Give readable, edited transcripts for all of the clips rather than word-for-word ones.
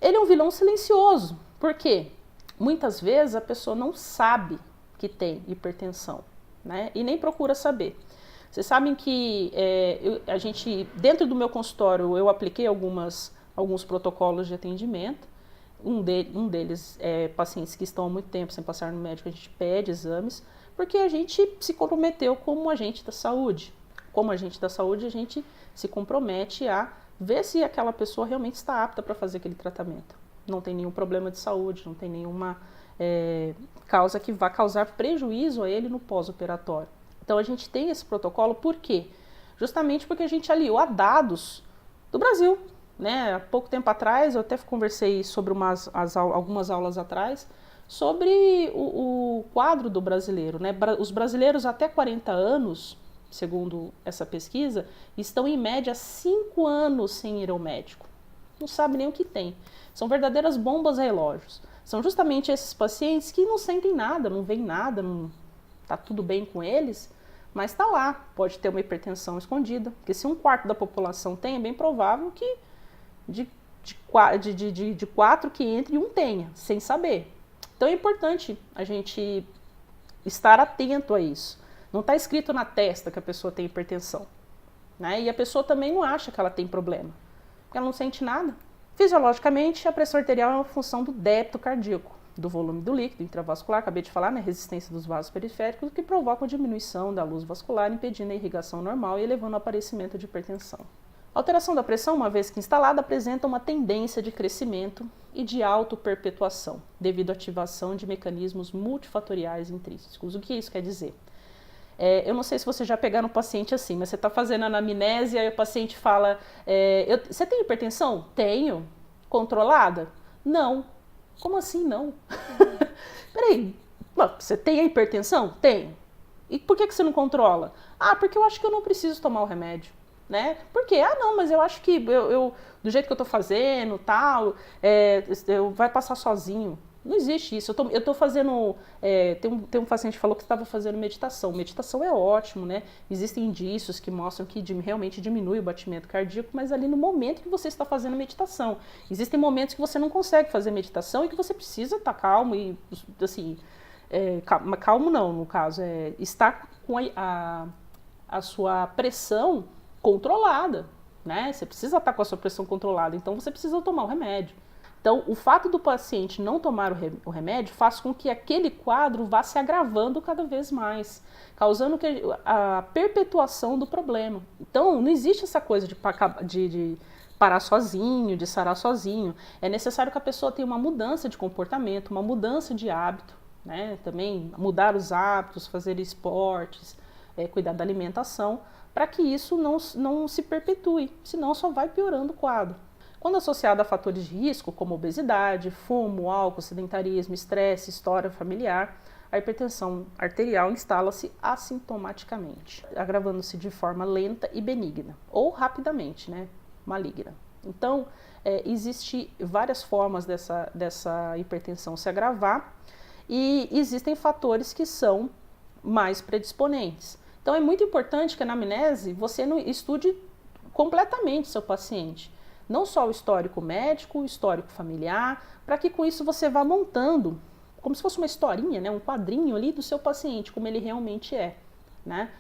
ele é um vilão silencioso. Por quê? Muitas vezes a pessoa não sabe que tem hipertensão, né? E nem procura saber. Vocês sabem que a gente, dentro do meu consultório, eu apliquei alguns protocolos de atendimento. Um deles é pacientes que estão há muito tempo sem passar no médico, a gente pede exames, porque a gente se comprometeu como agente da saúde. Como agente da saúde, a gente se compromete a ver se aquela pessoa realmente está apta para fazer aquele tratamento. Não tem nenhum problema de saúde, não tem nenhuma causa que vá causar prejuízo a ele no pós-operatório. Então a gente tem esse protocolo, por quê? Justamente porque a gente aliou a dados do Brasil. Né? Há pouco tempo atrás, eu até conversei sobre algumas aulas atrás, sobre o quadro do brasileiro. Né? Os brasileiros até 40 anos, segundo essa pesquisa, estão em média 5 anos sem ir ao médico. Não sabe nem o que tem. São verdadeiras bombas relógios. São justamente esses pacientes que não sentem nada, não veem nada, não está tudo bem com eles, mas está lá. Pode ter uma hipertensão escondida, porque se 1/4 da população tem, é bem provável que de 4 que entre, 1 tenha, sem saber. Então é importante a gente estar atento a isso. Não está escrito na testa que a pessoa tem hipertensão, né? E a pessoa também não acha que ela tem problema, porque ela não sente nada. Fisiologicamente, a pressão arterial é uma função do débito cardíaco, do volume do líquido intravascular, acabei de falar, né, resistência dos vasos periféricos, que provoca a diminuição da luz vascular, impedindo a irrigação normal e elevando o aparecimento de hipertensão. A alteração da pressão, uma vez que instalada, apresenta uma tendência de crescimento e de autoperpetuação, devido à ativação de mecanismos multifatoriais intrínsecos. O que isso quer dizer? Eu não sei se você já pegar no paciente assim, mas você está fazendo anamnese e o paciente fala, você tem hipertensão? Tenho. Controlada? Não. Como assim não? Peraí, você tem a hipertensão? Tenho. E por que você não controla? Porque eu acho que eu não preciso tomar o remédio. Né? Por quê? Não, mas eu acho que do jeito que eu tô fazendo, tal, vai passar sozinho. Não existe isso. Eu tô fazendo. Tem um paciente que falou que estava fazendo meditação. Meditação é ótimo, né? Existem indícios que mostram que realmente diminui o batimento cardíaco, mas ali no momento que você está fazendo meditação. Existem momentos que você não consegue fazer meditação e que você precisa estar calmo e, assim, calmo não, no caso, estar com a sua pressão controlada, né? Você precisa estar com a sua pressão controlada, então você precisa tomar o remédio. Então, o fato do paciente não tomar o remédio faz com que aquele quadro vá se agravando cada vez mais, causando a perpetuação do problema. Então, não existe essa coisa de parar sozinho, de sarar sozinho. É necessário que a pessoa tenha uma mudança de comportamento, uma mudança de hábito, né? Também mudar os hábitos, fazer esportes, cuidar da alimentação, para que isso não se perpetue, senão só vai piorando o quadro. Quando associado a fatores de risco, como obesidade, fumo, álcool, sedentarismo, estresse, história familiar, a hipertensão arterial instala-se assintomaticamente, agravando-se de forma lenta e benigna, ou rapidamente, né, maligna. Então, existem várias formas dessa hipertensão se agravar e existem fatores que são mais predisponentes. Então, é muito importante que na anamnese você não estude completamente seu paciente. Não só o histórico médico, o histórico familiar, para que com isso você vá montando, como se fosse uma historinha, né, um quadrinho ali do seu paciente, como ele realmente é. Né?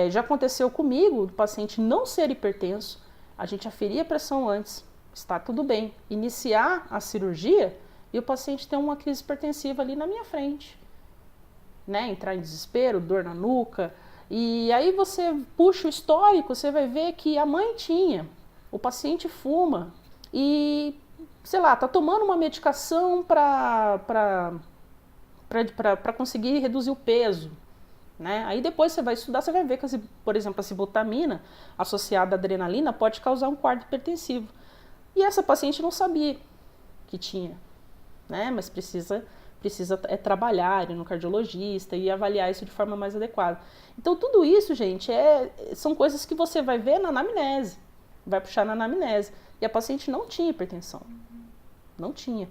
Já aconteceu comigo, o paciente não ser hipertenso, a gente aferia a pressão antes, está tudo bem. Iniciar a cirurgia e o paciente ter uma crise hipertensiva ali na minha frente. Né? Entrar em desespero, dor na nuca. E aí você puxa o histórico, você vai ver que a mãe tinha. O paciente fuma e, sei lá, tá tomando uma medicação para conseguir reduzir o peso, né? Aí depois você vai estudar, você vai ver que, por exemplo, a cibotamina associada à adrenalina pode causar um quadro hipertensivo. E essa paciente não sabia que tinha, né? Mas precisa trabalhar, ir no cardiologista e avaliar isso de forma mais adequada. Então tudo isso, gente, são coisas que você vai ver na anamnese. Vai puxar na anamnese. E a paciente não tinha hipertensão. Não tinha.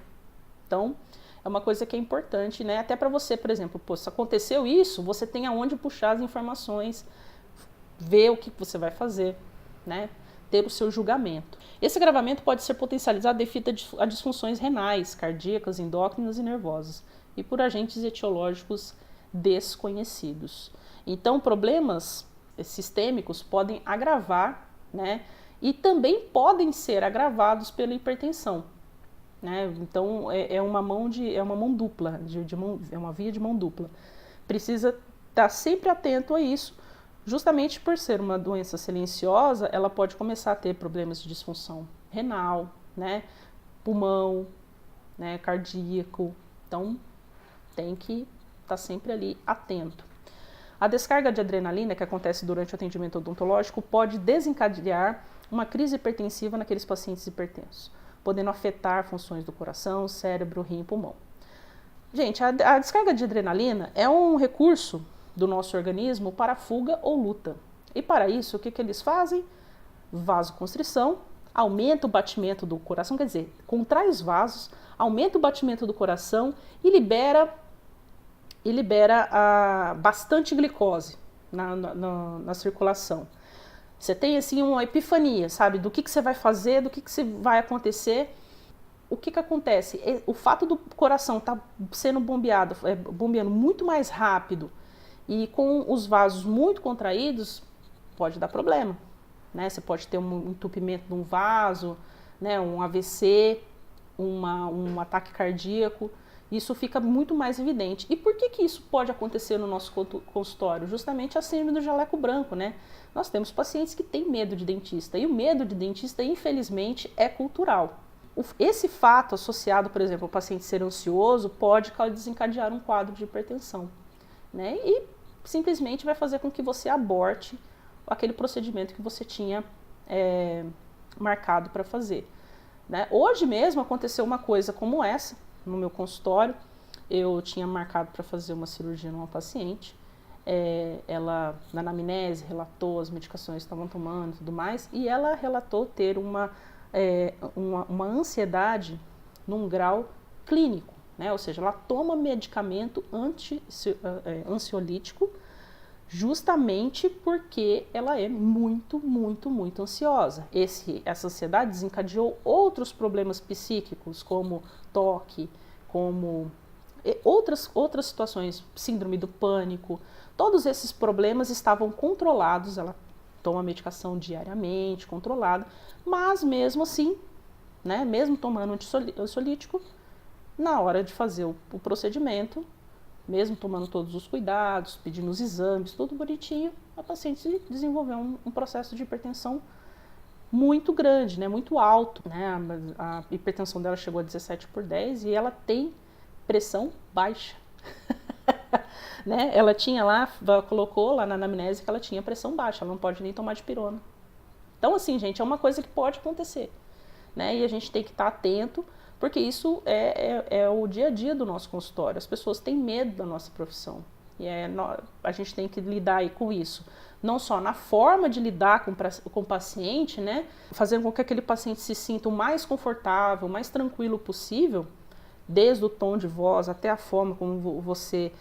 Então, é uma coisa que é importante, né? Até para você, por exemplo, se aconteceu isso, você tem aonde puxar as informações, ver o que você vai fazer, né? ter o seu julgamento. Esse agravamento pode ser potencializado devido a disfunções renais, cardíacas, endócrinas e nervosas, e por agentes etiológicos desconhecidos. Então, problemas sistêmicos podem agravar, né, e também podem ser agravados pela hipertensão, né? Então, é uma mão dupla, é uma via de mão dupla. Precisa estar sempre atento a isso. Justamente por ser uma doença silenciosa, ela pode começar a ter problemas de disfunção renal, né, pulmão, né, cardíaco. Então, tem que estar sempre ali atento. A descarga de adrenalina que acontece durante o atendimento odontológico pode desencadear uma crise hipertensiva naqueles pacientes hipertensos, podendo afetar funções do coração, cérebro, rim e pulmão. Gente, a descarga de adrenalina é um recurso do nosso organismo para fuga ou luta. E para isso, o que eles fazem? Vasoconstrição, aumenta o batimento do coração, quer dizer, contrai os vasos, aumenta o batimento do coração e libera bastante glicose na circulação. Você tem assim uma epifania, sabe, do que você vai fazer, do que vai acontecer. O que acontece? O fato do coração estar sendo bombeando muito mais rápido e com os vasos muito contraídos, pode dar problema, né? Você pode ter um entupimento de um vaso, né? Um AVC, um ataque cardíaco. Isso fica muito mais evidente. E por que isso pode acontecer no nosso consultório? Justamente a síndrome do jaleco branco, né? Nós temos pacientes que têm medo de dentista, e o medo de dentista, infelizmente, é cultural. Esse fato associado, por exemplo, ao paciente ser ansioso, pode desencadear um quadro de hipertensão, né? E simplesmente vai fazer com que você aborte aquele procedimento que você tinha marcado para fazer, né? Hoje mesmo aconteceu uma coisa como essa no meu consultório. Eu tinha marcado para fazer uma cirurgia numa paciente, ela na anamnese relatou as medicações que estavam tomando e tudo mais, e ela relatou ter uma ansiedade num grau clínico, né? Ou seja, ela toma medicamento ansiolítico justamente porque ela é muito, muito, muito ansiosa. Essa ansiedade desencadeou outros problemas psíquicos, como toque, como outras situações, síndrome do pânico. Todos esses problemas estavam controlados, ela toma medicação diariamente, controlada, mas mesmo assim, né, mesmo tomando ansiolítico, na hora de fazer o procedimento, mesmo tomando todos os cuidados, pedindo os exames, tudo bonitinho, a paciente desenvolveu um processo de hipertensão muito grande, né, muito alto, né, a hipertensão dela chegou a 17/10 e ela tem pressão baixa. Né? Ela colocou lá na anamnese que ela tinha pressão baixa, ela não pode nem tomar dipirona. Então, assim, gente, é uma coisa que pode acontecer, né? E a gente tem que estar atento, porque isso é o dia a dia do nosso consultório. As pessoas têm medo da nossa profissão. E a gente tem que lidar aí com isso. Não só na forma de lidar com o paciente, né? Fazendo com que aquele paciente se sinta o mais confortável, o mais tranquilo possível, desde o tom de voz até a forma como você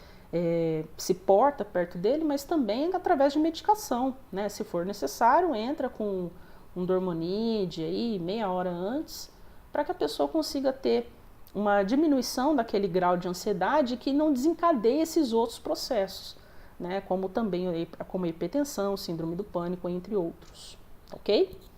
se porta perto dele, mas também através de medicação, né? Se for necessário, entra com um Dormonide aí meia hora antes, para que a pessoa consiga ter uma diminuição daquele grau de ansiedade que não desencadeie esses outros processos, né? Como também como a hipertensão, síndrome do pânico, entre outros, ok?